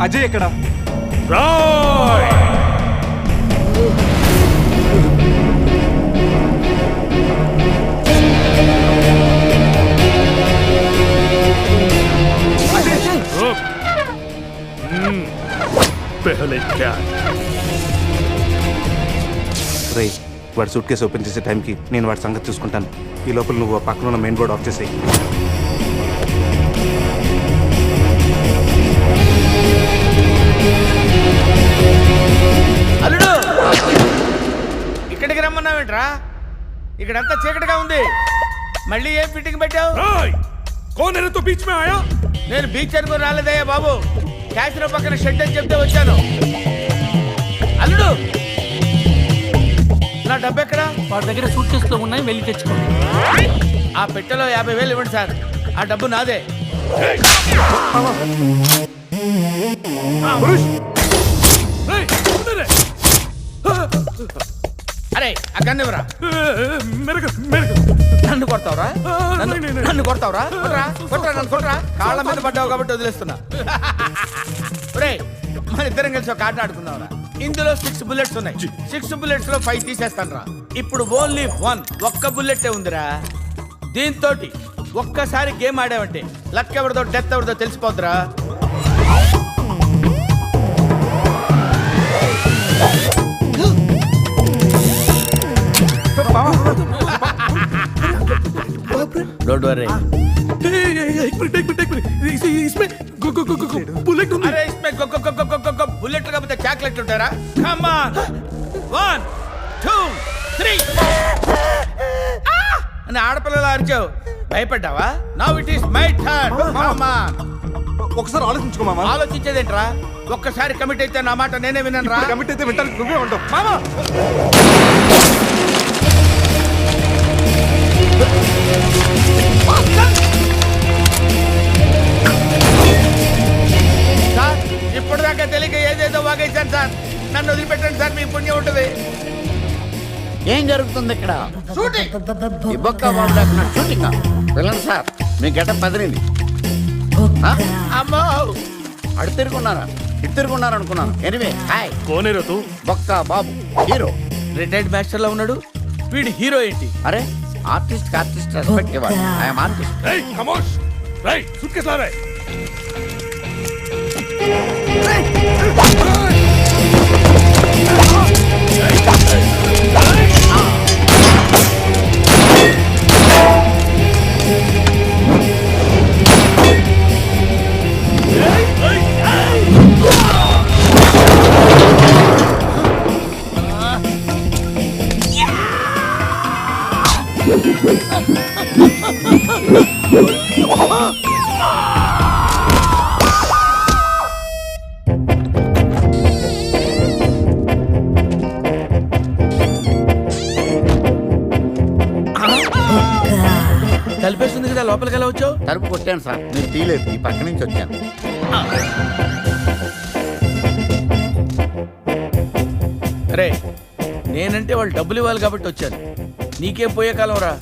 అజయ్ ఎక్కడ? రే, వాడి suit case open చేసే టైంకి నేను వాడి సంగతి చూసుకుంటాను. ఈ లోపల నువ్వు పక్కన ఉన్న మెయిన్ బోర్డ్ ఆఫ్ చేసేయి. అల్లుడు, ఇక్కడికి రమ్మన్నావేంట్రా? ఇక్కడంతా చీకటిగా ఉంది. మళ్ళీ ఏం ఫిట్టింగ్ పెట్టావు? నేను బీచ్ అనుకుని రాలేదయ్యా బాబు. క్యాసినో పక్కన షెడ్ అని చెప్తే వచ్చాను. అల్లుడు, నా డబ్బు ఎక్కడా? వాడి దగ్గర సూట్ కేసులో ఉన్నాయి, వెళ్ళి తెచ్చుకోండి. ఆ పెట్టెలో 50,000 ఇవ్వండి సార్. ఆ డబ్బు నాదే. అరే ఆ గన్ను ఇవ్వరా. నన్ను కొడతావురా? నన్ను కొడతావురా? కొట్రా నన్ను కొట్రా. కాళ్ళ మీద పడ్డావు కాబట్టి వదిలేస్తున్నా. మన ఇద్దరం కలిసి ఒక ఆట ఆడుకుందాంరా. ఇందులో 6 బుల్లెట్స్ ఉన్నాయి. 6 బుల్లెట్స్ లో 5 తీసేస్తాను రా. ఇప్పుడు ఓన్లీ 1 ఒక్క బుల్లెట్ ఉందిరా. దీంతో ఒక్కసారి గేమ్ ఆడావంటే లక్ ఎవరిదో డెత్ ఎవరిదో తెలిసిపోద్దురా. डोंट वरी बुलेट अरे इसमें बुलेट का चॉकलेट ఉంటారా? कम ऑन 1 2 3 అని ఆడపిల్లలు అరిచావు, భయపడ్డావా? Now it is my turn. Come on. ఒకసారి ఆలోచించుకో మామ. ఆలోచించేదేంట్రా? ఒక్కసారి కమిట్ అయితే నా మాట నేనే విన్నాను రా. కమిట్ అయితే వింటాను, నువ్వే ఉంటావు మామ. సార్, ఇప్పటిదాకా తెలియక ఏదేదో వాగేశాను సార్. నన్ను వదిలిపెట్టండి సార్, మీ పుణ్యం ఉంటుంది. ఏం జరుగుతుంది ఇక్కడ? షూటింగ్. ఈ బొక్క బాబు దాకా షూటింగ్ వెళ్ళండి సార్. మీ గెటప్ పదిరింది. అమ్మో, అడు తిరుగున్నారా ఇటు తిరుగున్నారు అనుకున్నాను. Anyway hi. కోనేరతు బొక్క బాబు హీరో. రిటైర్డ్ మాస్టర్ లో ఉన్నాడు వీడు. హీరో ఏంటి? అరే ఆర్టిస్ట్ ఆర్టిస్ట్ రెస్పెక్ట్ ఇవ్వాలి. I'm artist. రేయ్ ఖమోష్. రేయ్ సుట్కేస్ లా రేయ్. తలిపేస్తుంది కదా, లోపలికి ఎలా వచ్చావు? తలుపు కొట్టాను సార్, మీరు తీలేదు. ఈ పక్క నుంచి వచ్చాను. రే, నేనంటే వాళ్ళు డబ్బులు ఇవ్వాలి కాబట్టి వచ్చాను. నీకేం పోయే కాలం రా.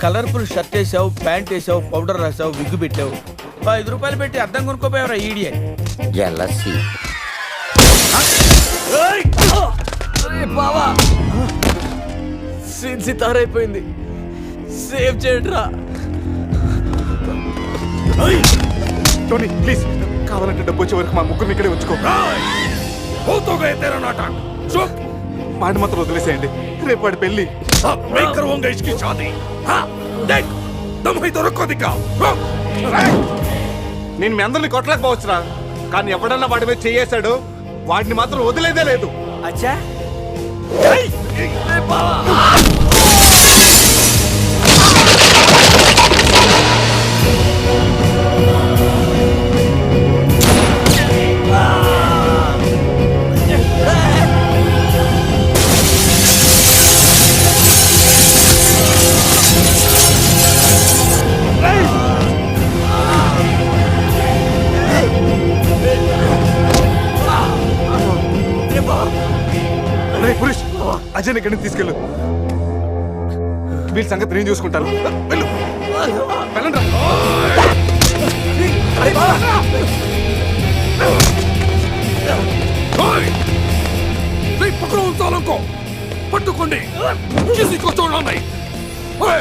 కలర్ఫుల్ షర్ట్ వేసావు, ప్యాంట్ వేసావు, పౌడర్ రాసావు, విగ్గు పెట్టావు. 5 రూపాయలు పెట్టి అద్దం కొనుక్కోపోయావురా ఈడియట్. జెలసీ. బావా, సీన్ సితారైపోయింది. సేవ్ చేయడ్రా. టోనీ ప్లీజ్, కావాలంటే డబ్బు వచ్చే వరకు మా ముగ్గురు ఇక్కడే ఉంచుకో. వాడి మాత్రం వదిలేసేయండి. రేపు వాడి పెళ్లి. నేను మీ అందరిని కొట్టలేకపోవచ్చురా, కానీ ఎవడన్నా వాడి మీద చేయేశాడు, వాడిని మాత్రం వదిలేదే లేదు. అచ్చా, అజయ్ ఇక్కడికి తీసుకెళ్ళు. వీళ్ళ సంగతి నేను చూసుకుంటాను. వెళ్ళు, వెళ్ళండి రా. को పట్టుకోండి किसी को छोड़ना नहीं ओए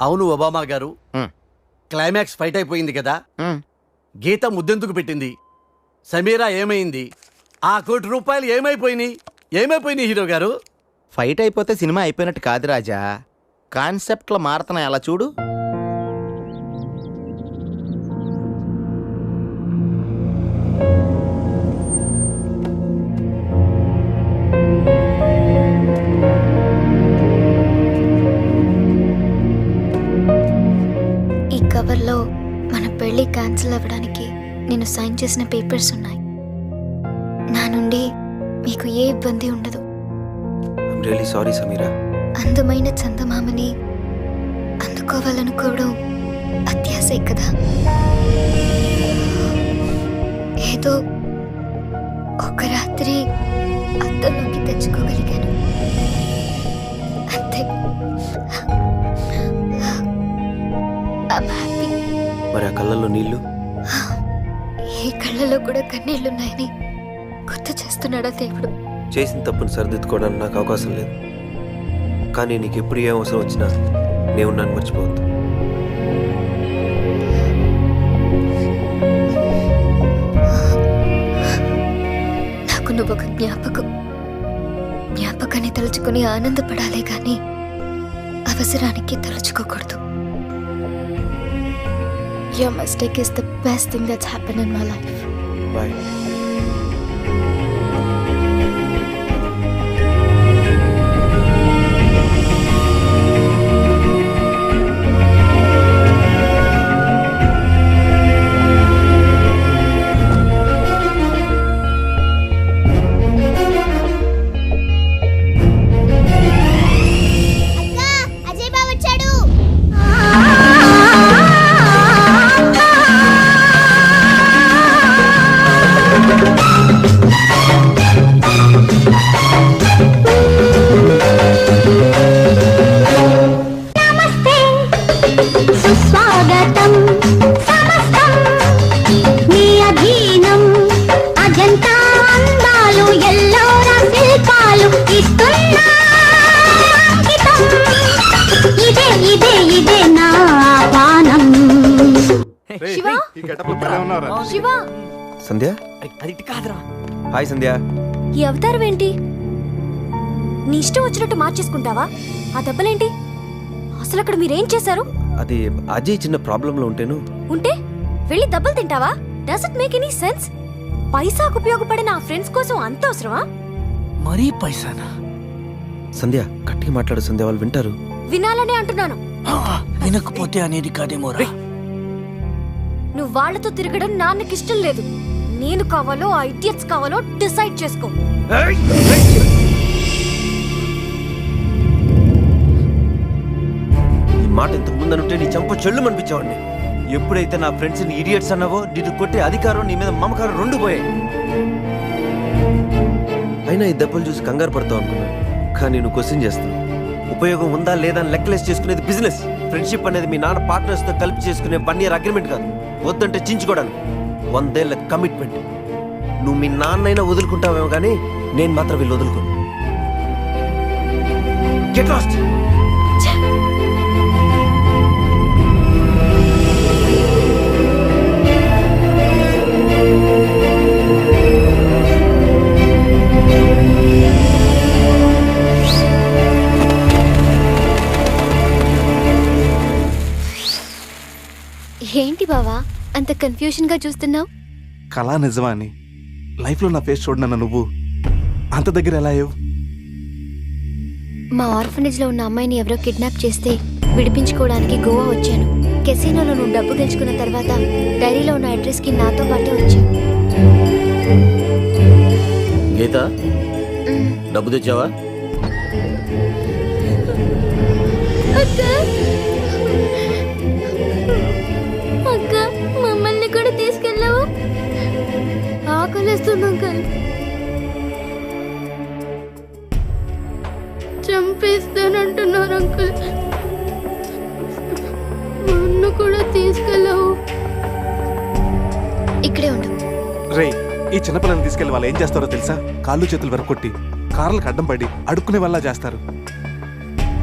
అవును ఒబామా గారు, క్లైమాక్స్ ఫైట్ అయిపోయింది కదా. గీత ముద్దెందుకు పెట్టింది? సమీరా ఏమైంది? ఆ ₹1 ఏమైపోయినాయి హీరో గారు? ఫైట్ అయిపోతే సినిమా అయిపోయినట్టు కాదు రాజా, కాన్సెప్ట్లో మారుతున్నాయి. అలా చూడు. ఈ కవర్లో మన పెళ్లి క్యాన్సిల్ అవ్వడానికి నేను సైన్ చేసిన పేపర్స్ ఉన్నాయి. నా నుండి మీకు ఏ ఇబ్బంది ఉండదు. I'm really sorry Sameera. అందమైన చందమామని అందుకోవాలనుకోవడం అత్యాశే కదా. ఏదో ఒక రాత్రి అద్దంలోకి తెచ్చుకోగలిగాను అంతే. I'm happy. మరి ఆ కళ్ళల్లో నీళ్లు? ఈ కళ్ళలో కూడా కన్నీళ్లున్నాయని గుర్తు చేస్తున్నాడా దేవుడు? చేసిన తప్పును సరిదిద్దుకోవడానికి నాకు అవకాశం లేదు, కానీ నీకు ఎప్పుడు ఏ అవసరం వచ్చినా నేను నన్ను మర్చిపోవద్దు. నాకు నువ్వు ఒక జ్ఞాపకాన్ని తలుచుకుని ఆనందపడాలే గాని అవసరానికి తలుచుకోకూడదు. Your mistake is the best thing that's happened in my life. Bye. Sandhya, అది ఇటు కాదురా. హాయ్ సంధ్య. ఈ అవతారం ఏంటి? నీ ఇష్టం వచ్చినట్టు మార్చేసుకుంటావా? ఆ దెబ్బలేంటి? అసలు అక్కడ మీరేం చేశారు? అది అజయ్ చిన్న ప్రాబ్లంలో ఉంటే వెళ్ళి దెబ్బలు తింటావా? Does it make any sense? పైసాకు ఉపయోగపడిన ఆ ఫ్రెండ్స్ కోసం అంత అవసరమా? మరీ పైసానా? సంధ్య గట్టిగా మాట్లాడు సంధ్య, వాళ్ళు వింటారు. వినాలనే అంటున్నాను. వినకపోతే అనేది కాదేమోరా. నువ్వు వాళ్ళతో తిరగడం నాన్నకి ఇష్టం లేదు. నేను కావాలో ఆ ఇడియట్స్ కావాలో డిసైడ్ చేసుకో. ఈ మాట ఇంతకు ముందనుంటే నీ చంప చెల్లు అనిపించేవాడిని. ఎప్పుడైతే నా ఫ్రెండ్స్ ని ఇడియట్స్ అన్నావో, నిన్ను కొట్టే అధికారం, నీ మీద మమకారం రెండు పోయాయి. అయినా ఈ దెబ్బలు చూసి కంగారు పడతావు అనుకున్నాను, కానీ నువ్వు క్వశ్చన్ చేస్తున్నావు. ఉపయోగం ఉందా లేదా అని లెక్కలేసి చేసుకునేది బిజినెస్. ఫ్రెండ్షిప్ అనేది మీ నాన్న పార్ట్నర్స్ తో కలిపి చేసుకునే 1 year అగ్రిమెంట్ కాదు. వద్దంటే చించుకోవడానికి 100 ఏళ్ల కమిట్మెంట్. నువ్వు మీ నాన్నైనా వదులుకుంటావేమో కానీ నేను మాత్రం వీళ్ళు వదులుకోను. Get lost. ఏంటి బావా అంత కన్ఫ్యూజన్ గా చూస్తున్నావు? కళా నిజమా అని లైఫ్లో నా ఫేస్ చూడనన్న నువ్వు అంత దగ్గర ఎలా అయ్యావు? మా ఆర్ఫనేజ్ లో ఉన్న అమ్మాయిని ఎవరో కిడ్నాప్ చేస్తే విడిపించుకోవడానికి గోవా వచ్చాను. కెసినోలో నువ్వు డబ్బు గెలుచుకున్న తర్వాత డైరీలో ఉన్న అడ్రస్ కి నాతో పాటే వచ్చాను. గీత, డబ్బు తెచ్చావా? అక్క మమ్మల్ని కూడా తీసుకెళ్ళావు. ఆకలిస్తుంది అంకల్. చంపేస్తానంటున్నారు అంకుల్. నన్ను కూడా తీసుకెళ్ళావు. ఇక్కడే ఉండు. రే, ఈ చిన్నపిల్లని తీసుకెళ్లి వాళ్ళు ఏం చేస్తారో తెలుసా? కాళ్ళు చేతులు వెరకొట్టి కార్లకు అడ్డం పడి అడుక్కునే వాళ్ళ చేస్తారు.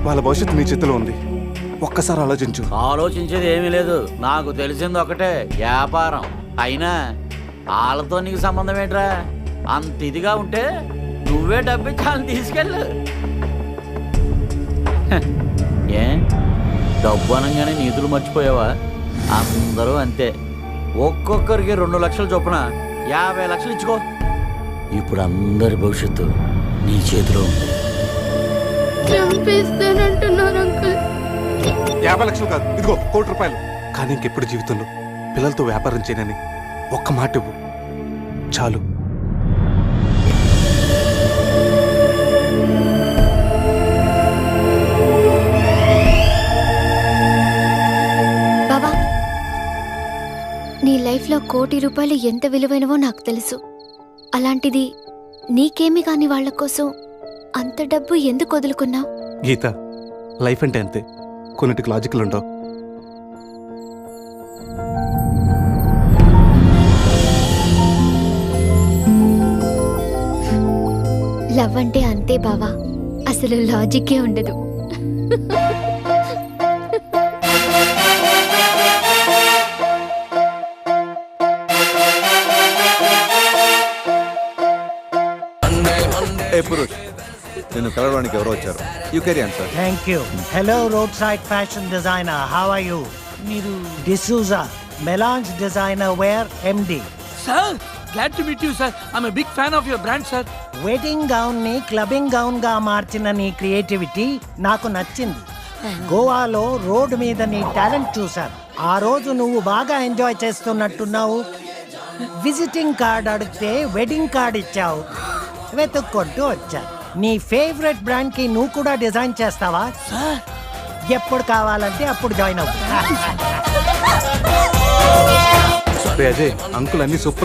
వాళ్ళ భవిష్యత్తు నీ చేతిలో ఉంది. ఒక్కసారి ఆలోచించు. ఆలోచించేది ఏమీ లేదు. నాకు తెలిసింది ఒకటే, వ్యాపారం. అయినా వాళ్ళతో నీకు సంబంధం ఏంట్రా? అంత ఇదిగా ఉంటే నువ్వే డబ్బిచ్చి వాళ్ళని తీసుకెళ్ళు. ఏ డబ్బు అనగానే నీతులు మర్చిపోయావా? అందరూ అంతే. ఒక్కొక్కరికి 2 లక్షలు చొప్పున 50 లక్షలు ఇచ్చుకో. ఇప్పుడు అందరి భవిష్యత్తు నీ చేతిలో ఉంది. చంపేస్తానంటున్నారు అంకుల్. 50 లక్షలు కాదు, ఇదిగో 1 కోటి రూపాయలు. కానీ ఇంకెప్పుడు జీవితంలో పిల్లలతో వ్యాపారం చేయనని ఒక్క మాట ఇవ్వు చాలు. బాబా, నీ లైఫ్లో 1 కోటి రూపాయలు ఎంత విలువైనవో నాకు తెలుసు. అలాంటిది నీకేమి కాని వాళ్ళ కోసం అంత డబ్బు ఎందుకు వదులుకున్నావు? గీత, లైఫ్ అంటే అంతే. కొన్నిటికి లాజికల్ ఉండవు. లవ్ అంటే అంతే బావా, అసలు లాజిక్కే ఉండదు. పురుష్, నేను కలవడానికి ఎవరో వచ్చారు. You carry on sir. Thank you. Hello road side fashion designer, how are you? మీరు డిసూజా మెలాన్స్ designer wear MD. Sir, glad to meet you sir. I'm a big fan of your brand sir. Wedding gown ని clubbing gown గా మార్చిన నీ creativity నాకు నచ్చింది. గోవాలో road మీద నీ టాలెంట్ చూశాను. ఆ రోజు నువ్వు బాగా ఎంజాయ్ చేస్తున్నట్టున్నావు. విజిటింగ్ కార్డ్ అడిగితే వెడ్డింగ్ కార్డ్ ఇచ్చావు. వెతుక్కుంటూ వచ్చా. నీ ఫేవరెట్ బ్రాండ్ కి నువ్వు కూడా డిజైన్ చేస్తావా? ఎప్పుడు కావాలంటే అప్పుడు జాయిన్ అవుతా. అజయ్, అంకుల్ అన్ని సూపర్.